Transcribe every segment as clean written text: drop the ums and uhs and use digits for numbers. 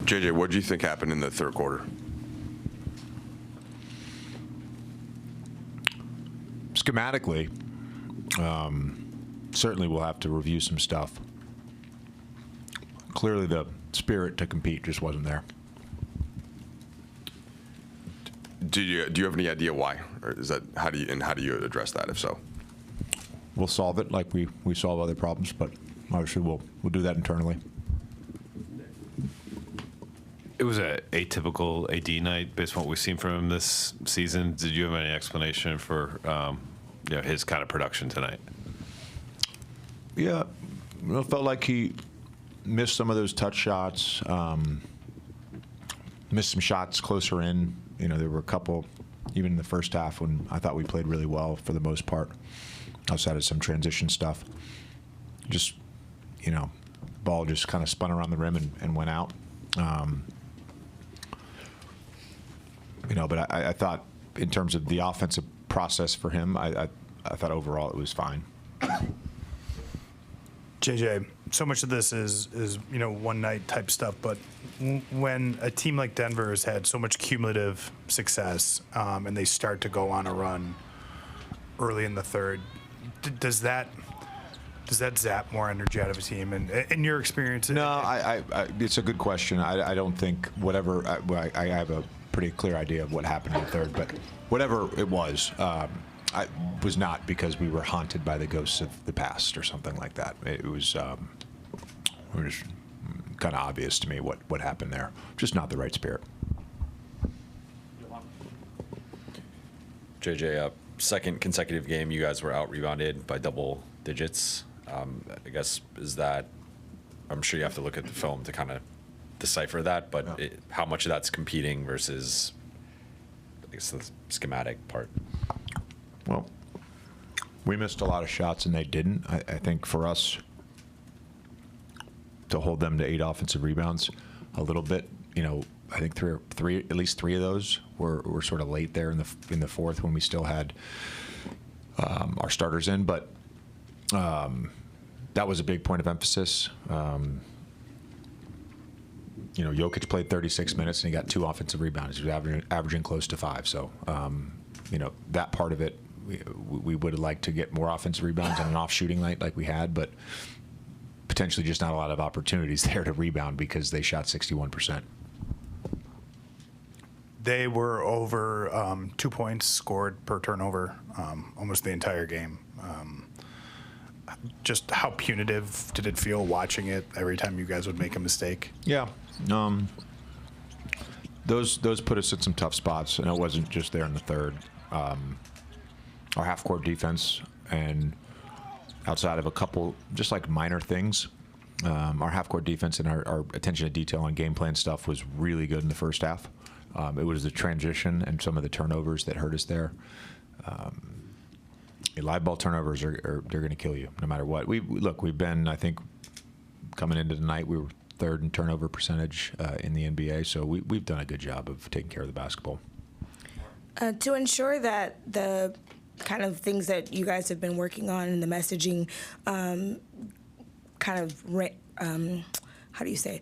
JJ, what do you think happened in the third quarter? Schematically, certainly we'll have to review some stuff. Clearly the spirit to compete just wasn't there. Do you have any idea why? Or is that how do you address that if so? We'll solve it like we solve other problems, but obviously we'll do that internally. It was a atypical AD night based on what we've seen from him this season. Did you have any explanation for his kind of production tonight? Yeah, it felt like he missed some of those touch shots, missed some shots closer in. There were a couple, even in the first half, when I thought we played really well for the most part, outside of some transition stuff. Just, ball just kind of spun around the rim and went out. But I thought in terms of the offensive process for him, I thought overall it was fine. JJ, so much of this is one night type stuff, but when a team like Denver has had so much cumulative success and they start to go on a run early in the third, does that zap more energy out of a team? And in your experience? No, it's a good question. I don't think whatever. I have a pretty clear idea of what happened in the third, but whatever it was. I was not because we were haunted by the ghosts of the past or something like that. It was just kind of obvious to me what happened there. Just not the right spirit. JJ, second consecutive game, you guys were out rebounded by double digits. I guess I'm sure you have to look at the film to kind of decipher that, but yeah. How much of that's competing versus, I guess, the schematic part? Well, we missed a lot of shots and they didn't. I think for us to hold them to 8 offensive rebounds a little bit, I think at least three of those were sort of late there in the fourth when we still had our starters in. But that was a big point of emphasis. Jokic played 36 minutes and he got 2 offensive rebounds. He was averaging close to 5. So, that part of it, we would have liked to get more offensive rebounds on an off shooting night like we had, but potentially just not a lot of opportunities there to rebound because they shot 61%. They were over 2 points scored per turnover almost the entire game. Just how punitive did it feel watching it every time you guys would make a mistake? Yeah. Those put us in some tough spots, and it wasn't just there in the third. Our half-court defense, and outside of a couple just like minor things, our half-court defense and our attention to detail on game plan stuff was really good in the first half. It was the transition and some of the turnovers that hurt us there. Live ball turnovers they're going to kill you no matter what. We've been, I think, coming into tonight, we were 3rd in turnover percentage in the NBA, so we've done a good job of taking care of the basketball. To ensure that the kind of things that you guys have been working on and the messaging how do you say,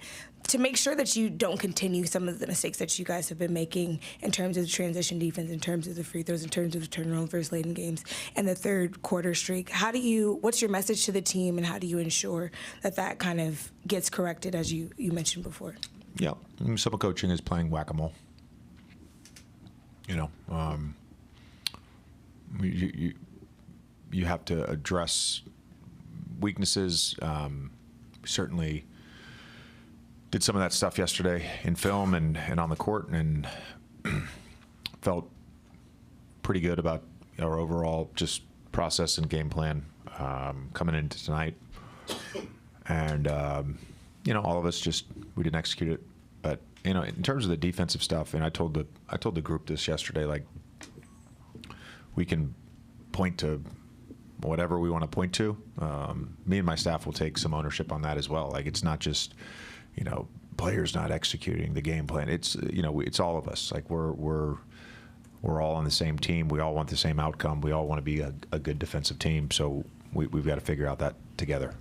to make sure that you don't continue some of the mistakes that you guys have been making in terms of the transition defense, in terms of the free throws, in terms of the turnovers late in games, and the third quarter streak. What's your message to the team, and how do you ensure that kind of gets corrected, as you mentioned before? Yeah, some of coaching is playing whack-a-mole. You have to address weaknesses. Certainly did some of that stuff yesterday in film and on the court, and felt pretty good about our overall just process and game plan coming into tonight. And all of us we didn't execute it. But in terms of the defensive stuff, and I told the group this yesterday, like, we can point to whatever we want to point to. Me and my staff will take some ownership on that as well. Like, it's not just players not executing the game plan. It's it's all of us. Like, we're all on the same team. We all want the same outcome. We all want to be a good defensive team. So we've got to figure out that together.